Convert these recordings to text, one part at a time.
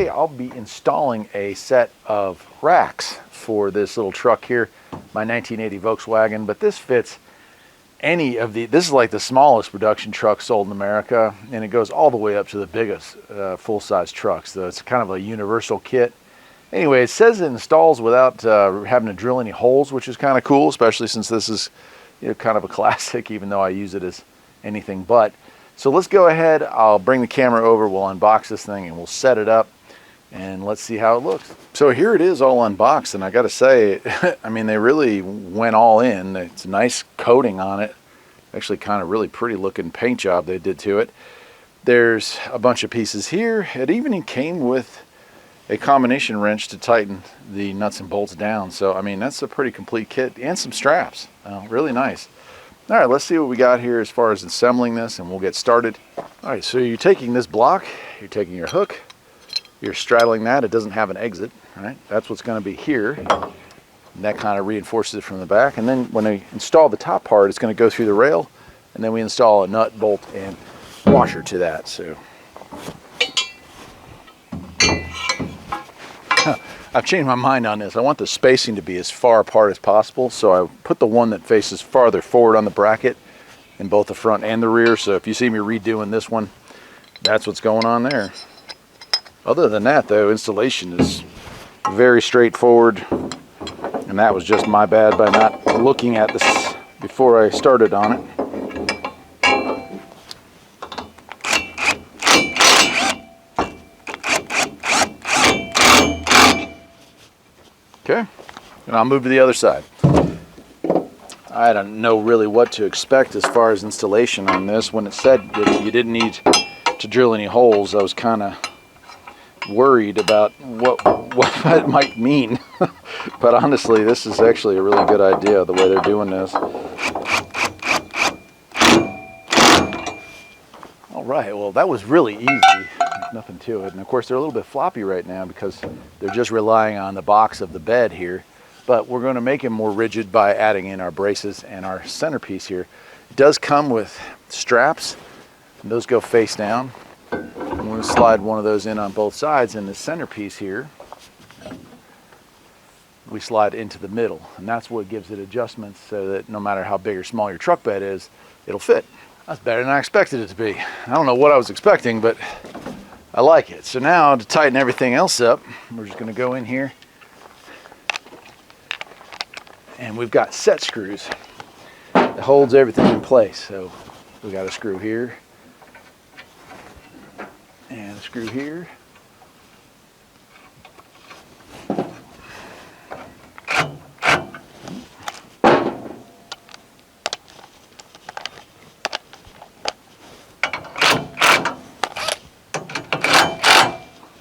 today I'll be installing a set of racks for this little truck here, my 1980 Volkswagen, but this fits any of this is like the smallest production truck sold in America, and it goes all the way up to the biggest full-size trucks. So it's kind of a universal kit. Anyway, it says it installs without having to drill any holes, which is kind of cool, especially since this is kind of a classic, even though I use it as anything but. So let's go ahead, I'll bring the camera over, we'll unbox this thing and we'll set it up and let's see how it looks. So here it is all unboxed, and I gotta say, I mean, they really went all in. It's a nice coating on it. Actually kind of really pretty looking paint job they did to it. There's a bunch of pieces here. It even came with a combination wrench to tighten the nuts and bolts down. So I mean, that's a pretty complete kit, and some straps. Really nice. All right, let's see what we got here as far as assembling this, and we'll get started. All right, so you're taking this block, you're taking your hook, you're straddling that. It doesn't have an exit, right? That's what's going to be here. And that kind of reinforces it from the back. And then when we install the top part, it's going to go through the rail, and then we install a nut, bolt, and washer to that. So I've changed my mind on this. I want the spacing to be as far apart as possible, so I put the one that faces farther forward on the bracket in both the front and the rear. So if you see me redoing this one, that's what's going on there. Other than that, though, installation is very straightforward, and that was just my bad by not looking at this before I started on it. Okay, and I'll move to the other side. I don't know really what to expect as far as installation on this. When it said that you didn't need to drill any holes, I was kind of worried about what that might mean. But honestly, this is actually a really good idea, the way they're doing this. All right, well, that was really easy. Nothing to it. And of course they're a little bit floppy right now because they're just relying on the box of the bed here, but we're going to make them more rigid by adding in our braces and our centerpiece here. It does come with straps, and those go face down. I'm going to slide one of those in on both sides, and the centerpiece here we slide into the middle, and that's what gives it adjustments so that no matter how big or small your truck bed is, it'll fit. That's better than I expected it to be. I don't know what I was expecting, but I like it. So now to tighten everything else up, we're just going to go in here, and we've got set screws that holds everything in place. So we got a screw here and a screw here.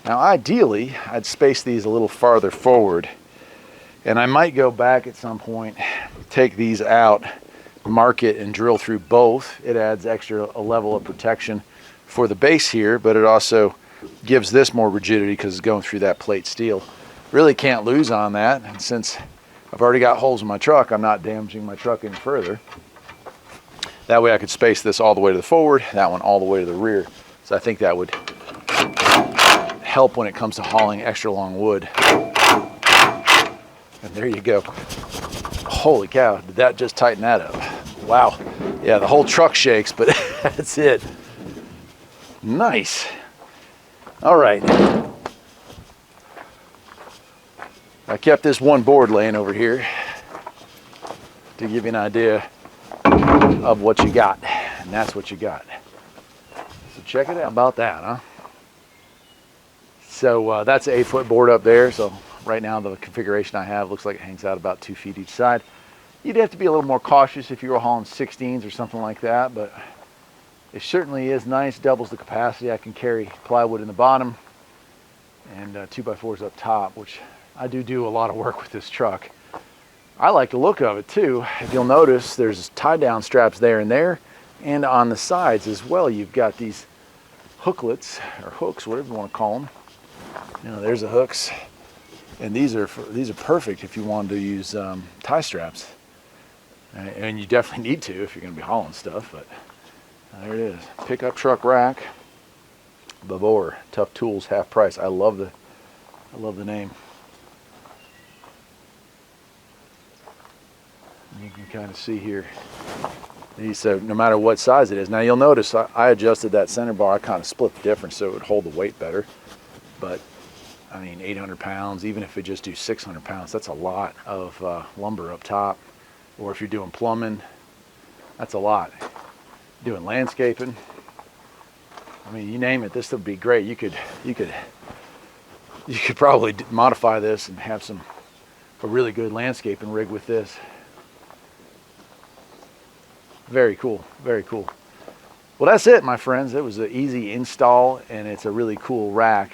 Now ideally, I'd space these a little farther forward, and I might go back at some point, take these out, mark it, and drill through both. It adds a level of protection for the base here, but it also gives this more rigidity because it's going through that plate steel. Really can't lose on that, and since I've already got holes in my truck, I'm not damaging my truck any further. That way I could space this all the way to the forward, that one all the way to the rear. So I think that would help when it comes to hauling extra long wood. And there you go. Holy cow, did that just tighten that up? Wow. Yeah, the whole truck shakes, but that's it. Nice. All right. I kept this one board laying over here to give you an idea of what you got, and that's what you got. So check it out. How about that, huh? So that's an 8-foot board up there. So right now the configuration I have looks like it hangs out about 2 feet each side. You'd have to be a little more cautious if you were hauling 16s or something like that, but it certainly is nice, doubles the capacity. I can carry plywood in the bottom and 2x4s up top, which I do a lot of work with this truck. I like the look of it too. If you'll notice, there's tie down straps there and there, and on the sides as well, you've got these hooklets or hooks, whatever you want to call them. You know, there's the hooks, and these are perfect if you wanted to use tie straps, and you definitely need to if you're going to be hauling stuff. But there it is, pickup truck rack. Bavor, Tough Tools, half price. I love the name. You can kind of see here. So no matter what size it is. Now you'll notice I adjusted that center bar. I kind of split the difference so it would hold the weight better. But I mean, 800 pounds, even if we just do 600 pounds, that's a lot of lumber up top. Or if you're doing plumbing, that's a lot. Doing landscaping, I mean, you name it, this would be great. You could probably modify this and have a really good landscaping rig with this. Very cool, very cool. Well, that's it, my friends. It was an easy install, and it's a really cool rack.